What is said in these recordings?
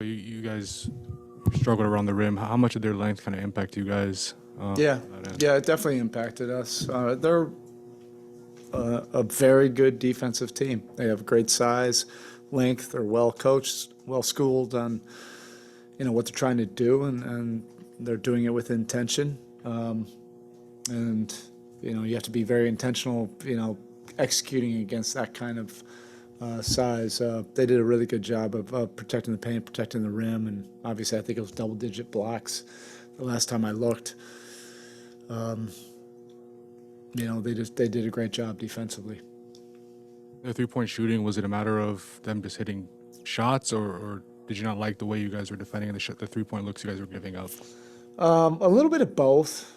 You guys struggled around the rim. How much did their length kind of impact you guys? Yeah, On that end? yeah, it definitely impacted us. They're a very good defensive team. They have great size, length. They're well coached, well schooled on what they're trying to do, and they're doing it with intention. And you have to be very intentional. Executing against that kind of size. They did a really good job of protecting the paint, protecting the rim, and obviously I think it was double-digit blocks the last time I looked. They did a great job defensively. The 3-point shooting, was it a matter of them just hitting shots, or did you not like the way you guys were defending the 3-point looks you guys were giving up? A little bit of both.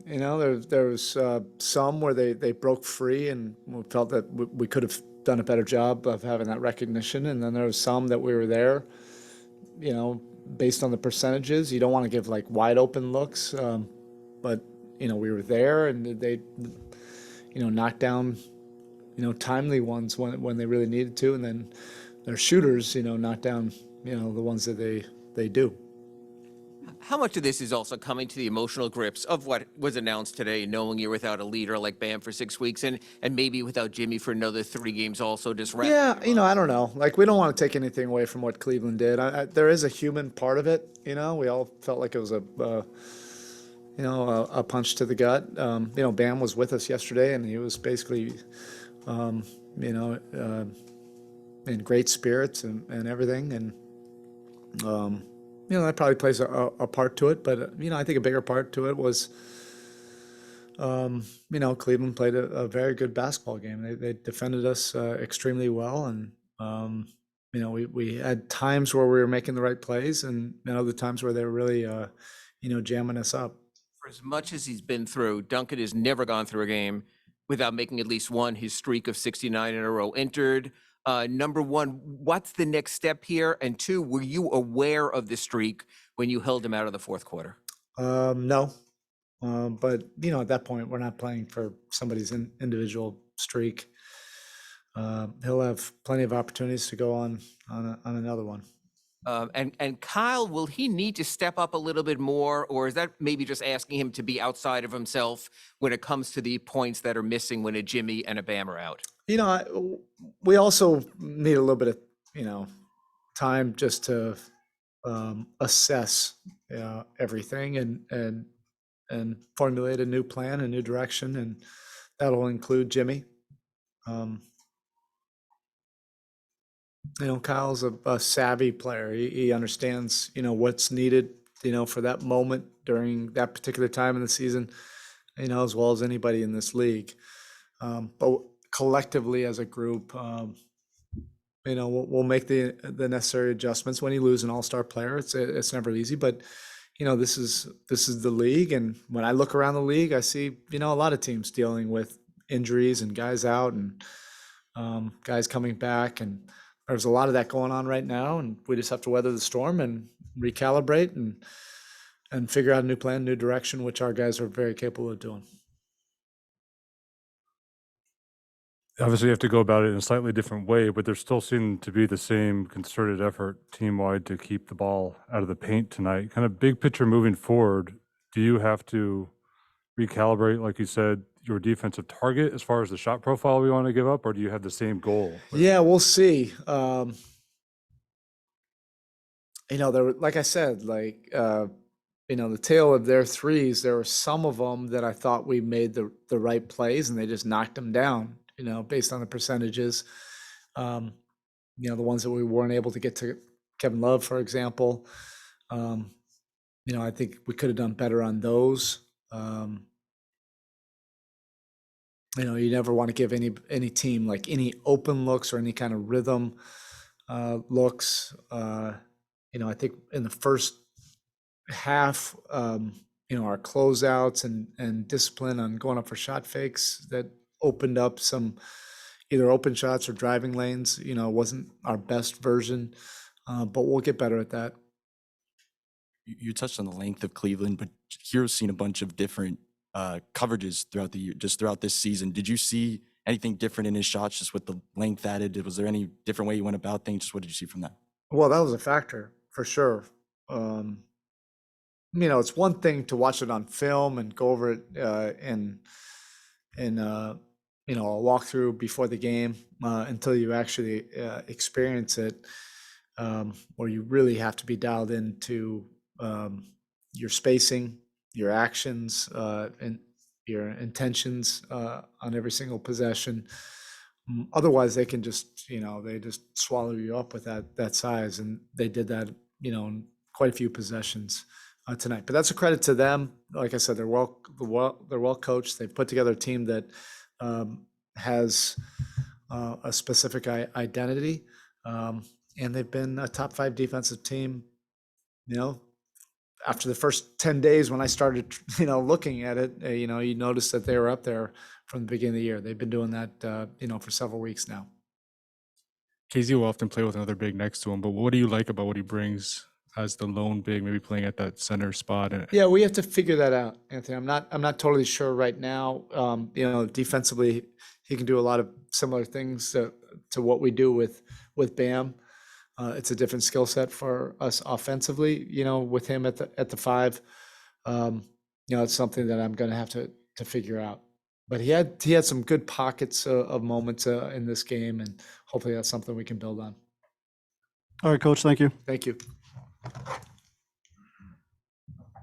There was some where they broke free and we felt that we could have done a better job of having that recognition. And then there was some that we were there, based on the percentages. You don't want to give like wide open looks, but we were there and they, knocked down, timely ones when they really needed to. And then their shooters, knocked down, the ones that they do. How much of this is also coming to the emotional grips of what was announced today, knowing you're without a leader like Bam for 6 weeks and maybe without Jimmy for another 3 games also just wrapping Yeah, him up? I don't know. Like, we don't want to take anything away from what Cleveland did. There is a human part of it. We all felt like it was a punch to the gut. Bam was with us yesterday, and he was basically, in great spirits and everything. And that probably plays a part to it. But I think a bigger part to it was, Cleveland played a very good basketball game. They defended us extremely well, and we had times where we were making the right plays, and other times where they were really, jamming us up. For as much as he's been through, Duncan has never gone through a game without making at least one. His streak of 69 in a row entered. Number one, what's the next step here? And two, were you aware of the streak when you held him out of the fourth quarter? No, but at that point, we're not playing for somebody's individual streak. He'll have plenty of opportunities to go on another one. And Kyle, will he need to step up a little bit more, or is that maybe just asking him to be outside of himself when it comes to the points that are missing when a Jimmy and a Bam are out? We also need a little bit of time just to assess everything and formulate a new plan, a new direction, and that'll include Jimmy. Kyle's a savvy player. He understands, what's needed, for that moment during that particular time in the season, as well as anybody in this league. But collectively as a group, we'll make the necessary adjustments. When you lose an all-star player, it's never easy, but this is the league. And when I look around the league, I see, a lot of teams dealing with injuries and guys out and guys coming back. And there's a lot of that going on right now. And we just have to weather the storm and recalibrate and figure out a new plan, new direction, which our guys are very capable of doing. Obviously, you have to go about it in a slightly different way, but there still seemed to be the same concerted effort team-wide to keep the ball out of the paint tonight. Kind of big picture moving forward, do you have to recalibrate, like you said, your defensive target as far as the shot profile we want to give up, or do you have the same goal? Yeah, we'll see. Like I said, the tail of their threes, there were some of them that I thought we made the right plays and they just knocked them down, based on the percentages. The ones that we weren't able to get to Kevin Love, for example. I think we could have done better on those. You never want to give any team like any open looks or any kind of rhythm looks. I think in the first half, our closeouts and discipline on going up for shot fakes that opened up some either open shots or driving lanes, wasn't our best version, but we'll get better at that. You touched on the length of Cleveland, but Hero's seen a bunch of different coverages throughout the year, just throughout this season. Did you see anything different in his shots, just with the length added? Was there any different way you went about things? Just what did you see from that? Well, that was a factor for sure. It's one thing to watch it on film and go over it in a walkthrough before the game until you actually experience it, where you really have to be dialed into your spacing, your actions, and your intentions on every single possession. Otherwise, they can just, they just swallow you up with that size, and they did that, in quite a few possessions tonight. But that's a credit to them. Like I said, they're well coached. They've put together a team that has a specific identity, and they've been a top 5 defensive team. After the first 10 days when I started, looking at it, you notice that they were up there from the beginning of the year. They've been doing that, for several weeks now. KZ will often play with another big next to him, but what do you like about what he brings as the lone big, maybe playing at that center spot? And Yeah, we have to figure that out, Anthony. I'm not totally sure right now. Defensively, he can do a lot of similar things to what we do with Bam. It's a different skill set for us offensively, with him at the 5. It's something that I'm going to have to figure out. But he had some good pockets of moments in this game, and hopefully that's something we can build on. All right, Coach. Thank you. Thank you.